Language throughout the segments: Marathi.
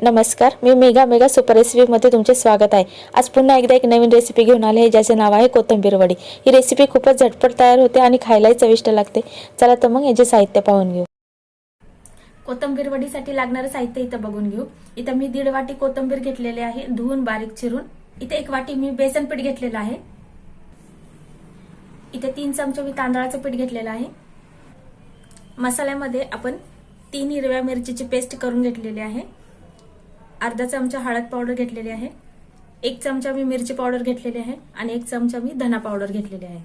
नमस्कार, मी मेगा सुपर रेसिपीमध्ये तुमचे स्वागत आहे। आज पुन्हा एकदा एक नवीन रेसिपी घेऊन आले आहे ज्याचे नाव आहे कोथिंबीर वडी। ही रेसिपी खूपच झटपट तयार होते आणि खायलाही चविष्ट लागते। चला तर मग याचे साहित्य पाहून घेऊ। कोथिंबीर वडीसाठी लागणारे साहित्य इथे बघून घेऊ। इथे मी 1.5 वाटी कोथिंबीर घेतलेले आहे धुवून बारीक चिरून। इथे 1 वाटी मी बेसन पीठ घेतलेले आहे। इथे 3 चमचे मी तांदळाचे पीठ घेतलेले आहे। मसाल्यामध्ये आपण 3 हिरव्या मिरचीची पेस्ट करून घेतलेली आहे। अर्धा चमचा हळद पावडर घेतलेली आहे। 1 चमचा मी मिरची पावडर घेतलेली आहे आणि 1 चमचा मी धना पावडर घेतलेली आहे।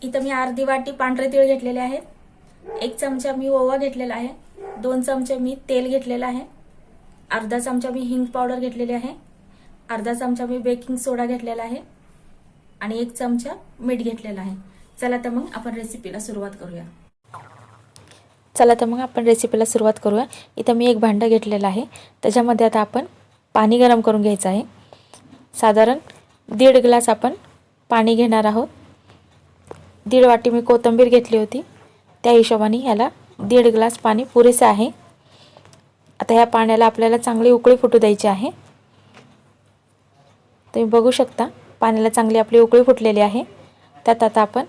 इथे मी अर्धी वाटी पांढरे तीळ घेतलेले आहेत। 1 चमचा मी ओवा घेतलेला आहे। 2 चमचे मी तेल घेतलेले आहे। अर्धा चमचा मी हिंग पावडर घेतलेली आहे। अर्धा चमचा मी बेकिंग सोडा घेतलेला आहे आणि 1 चमचा मीठ घेतलेला आहे। चला तर मग आपण रेसिपीला सुरुवात करूया। इथे मी एक भांडं घेतलेलं आहे। त्याच्यामध्ये आता आपण पाणी गरम करून घ्यायचं आहे। साधारण 1.5 ग्लास आपण पाणी घेणार आहोत। 1.5 वाटी मी कोथिंबीर घेतली होती, त्या हिशोबाने याला 1.5 ग्लास पाणी पुरेसे आहे। आता या पाण्याला आपल्याला चांगली उकळी फुटू द्यायची आहे। तुम्ही बघू शकता पाण्याला चांगली आपली उकळी फुटलेली आहे। त्यात आता आपण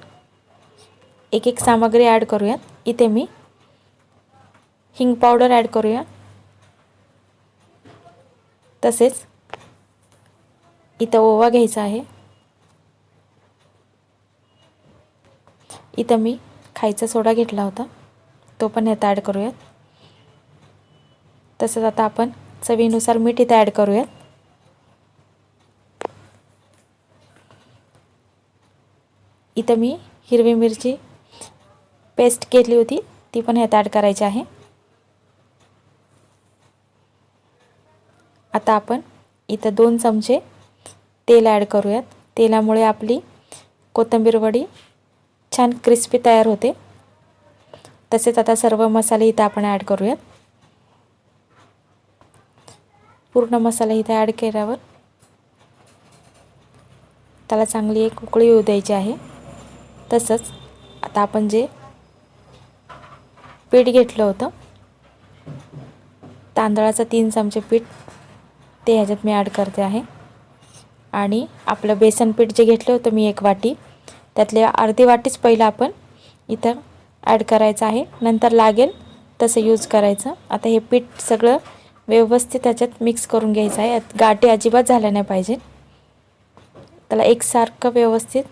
एक सामग्री ॲड करूयात। इथे मी हिंग पावडर ॲड करूया। तसेच इथं ओवा घ्यायचा आहे। इथं मी खायचा सोडा घेतला होता, तो पण यात ॲड करूयात। तसेच आता आपण चवीनुसार मीठ इथं ॲड करूयात। इथं मी हिरवी मिरची पेस्ट केली होती, ती पण यात ॲड करायची आहे। आता आपण इथं 2 चमचे तेल ॲड करूयात। तेलामुळे आपली कोथिंबीर वडी छान क्रिस्पी तयार होते। तसेच आता सर्व मसाले इथं आपण ॲड करूयात। पूर्ण मसाला इथे ॲड केल्यावर त्याला चांगली एक उकळी येऊ द्यायची आहे। तसंच आता आपण जे पीठ घेतलं होतं तांदळाचं 3 चमचे पीठ, ते ह्याच्यात मी ॲड करते आहे। आणि आपलं बेसन पीठ जे घेतलं होतं मी 1 वाटी, त्यातले अर्धी वाटीच पहिलं आपण इथं ॲड करायचं आहे। नंतर लागेल तसं यूज करायचं। आता हे पीठ सगळं व्यवस्थित त्याच्यात मिक्स करून घ्यायचं आहे। यात गाठी अजिबात झाल्या नाही पाहिजे। त्याला एकसारखं व्यवस्थित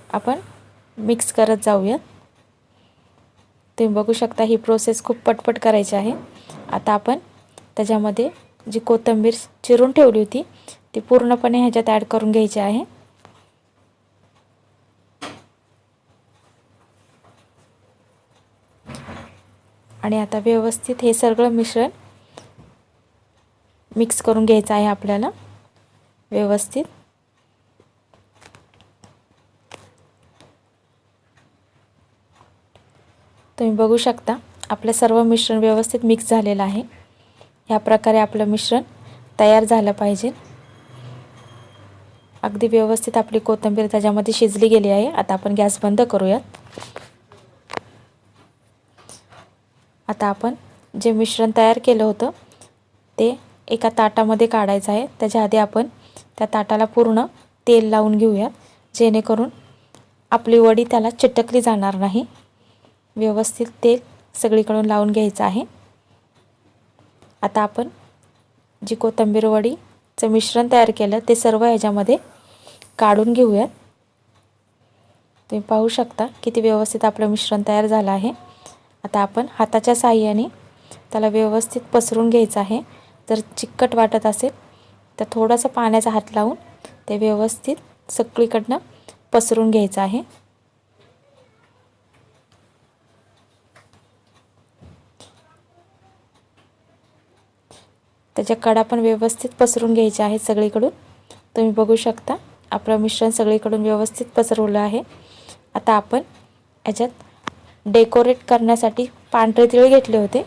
आपण मिक्स करत जाऊयात। तुम्ही बघू शकता ही प्रोसेस खूप पटपट करायची आहे। आता आपण त्याच्यामध्ये जी कोथिंबीर चिरून ठेवली होती ती पूर्णपणे ह्याच्यात ॲड करून घ्यायची आहे। आणि आता व्यवस्थित हे सगळं मिश्रण मिक्स करून घ्यायचं आहे आपल्याला व्यवस्थित। तुम्ही बघू शकता आपलं सर्व मिश्रण व्यवस्थित मिक्स झालेलं आहे। ह्या प्रकारे आपलं मिश्रण तयार झालं पाहिजे। अगदी व्यवस्थित आपली कोथिंबीर त्याच्यामध्ये शिजली गेली आहे। आता आपण गॅस बंद करूयात। आता आपण जे मिश्रण तयार केलं होतं ते एका ताटामध्ये काढायचं आहे। त्याच्या आधी आपण त्या ताटाला पूर्ण तेल लावून घेऊयात, जेणेकरून आपली वडी त्याला चिटकली जाणार नाही। व्यवस्थित तेल सगळीकडून लावून घ्यायचं आहे। आता आपण जी कोथिंबीर वडीचं मिश्रण तयार केलं ते सर्व ह्याच्यामध्ये काढून घेऊयात। तुम्ही पाहू शकता किती व्यवस्थित आपलं मिश्रण तयार झालं आहे। आता आपण हाताच्या साहाय्याने त्याला व्यवस्थित पसरून घ्यायचं आहे। जर चिकट वाटत असेल तर थोडासा पाण्याचा हात लावून ते व्यवस्थित सगळीकडनं पसरून घ्यायचं आहे। त्याच्या कडा पण व्यवस्थित पसरून घ्यायच्या आहेत सगळीकडून। तुम्ही बघू शकता आपलं मिश्रण सगळीकडून व्यवस्थित पसरवलं आहे। आता आपण याच्यात डेकोरेट करण्यासाठी पांढरे तीळ घेतले होते,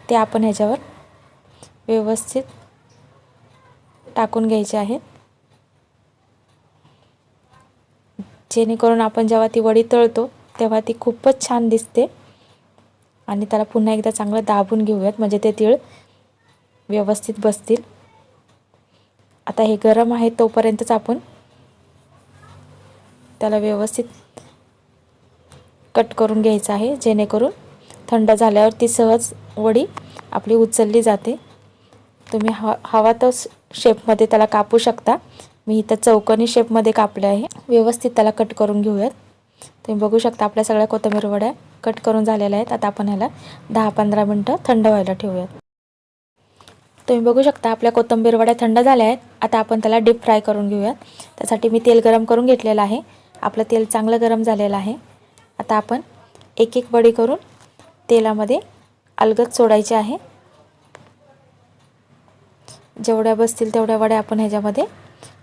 ते आपण ह्याच्यावर व्यवस्थित टाकून घ्यायचे आहेत, जेणेकरून आपण जेव्हा ती वडी तळतो तेव्हा ती खूपच छान दिसते आणि त्याला पुन्हा एकदा चांगलं दाबून घेऊयात, म्हणजे ते तीळ व्यवस्थित बसतील. आता हे गरम आहे तोपर्यंतच आपण त्याला व्यवस्थित कट करून घ्यायचं आहे, जेणेकरून थंड झाल्यावर ती सहज वडी आपली उचलली जाते. तुम्ही हवा तर शेपमध्ये त्याला कापू शकता. मी इथं चौकोनी शेपमध्ये कापले आहे. व्यवस्थित त्याला कट करून घेऊयात. तुम्ही बघू शकता आपल्या सगळ्या कोथिंबीर वड्या कट करून झालेल्या आहेत. आता आपण ह्याला 10-15 मिनटं थंड व्हायला ठेवूयात. तुम्ही बघू शकता आपल्या कोथिंबीर वड्या थंड झाल्या आहेत. आता आपण त्याला डीप फ्राय करून घेऊयात. त्यासाठी मी तेल गरम करून घेतलेलं आहे. आपलं तेल चांगलं गरम झालेलं आहे. आता आपण एक एक वडी करून तेलामध्ये अलगद सोडायची आहे. जेवढ्या बसतील तेवढ्या वड्या आपण ह्याच्यामध्ये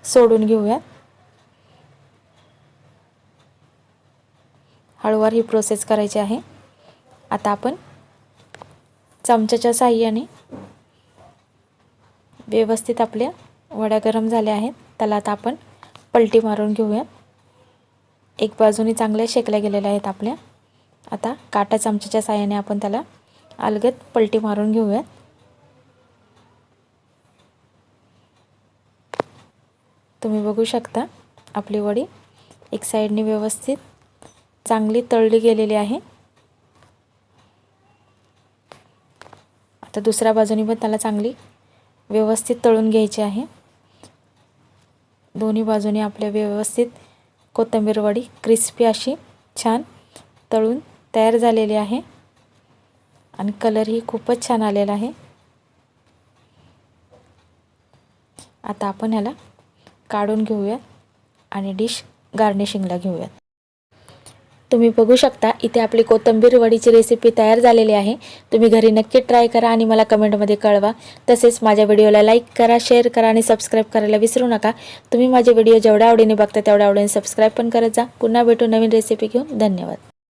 सोडून घेऊयात. हळूवार ही प्रोसेस करायची आहे. आता आपण चमच्याच्या साहाय्याने व्यवस्थित आपल्या वड्या गरम झाल्या आहेत, त्याला आता आपण पलटी मारून घेऊयात. एक बाजूने चांगल्या शेकल्या गेलेल्या आहेत आपल्या. आता काटा चमच्याच्या साहाय्याने आपण त्याला अलगद पलटी मारून घेऊयात. तुम्ही बघू शकता आपली वडी एक साईडने व्यवस्थित चांगली तळली गेलेली आहे. आता दुसऱ्या बाजूने पण त्याला चांगली व्यवस्थित तळून घ्यायची आहे. दोन्ही बाजूने आपल्या व्यवस्थित कोथिंबीर वडी क्रिस्पी अशी छान तळून तयार झालेली आहे आणि कलरही खूपच छान आलेला आहे. आता आपण ह्याला काढून घेऊया आणि डिश गार्निशिंगला घेऊयात. तुम्ही बघू शकता इथे आपली कोथिंबीर वडीची रेसिपी तयार झालेली आहे. तुम्ही घरी नक्की ट्राय करा आणि मला कमेंटमध्ये कळवा. तसेच माझ्या व्हिडिओला लाईक करा, शेअर करा आणि सबस्क्राईब करायला विसरू नका. तुम्ही माझे व्हिडिओ जेवढ्या आवडीने बघता तेवढ्या आवडीने सबस्क्राईब पण करत जा. पुन्हा भेटू नवीन रेसिपी घेऊन. धन्यवाद.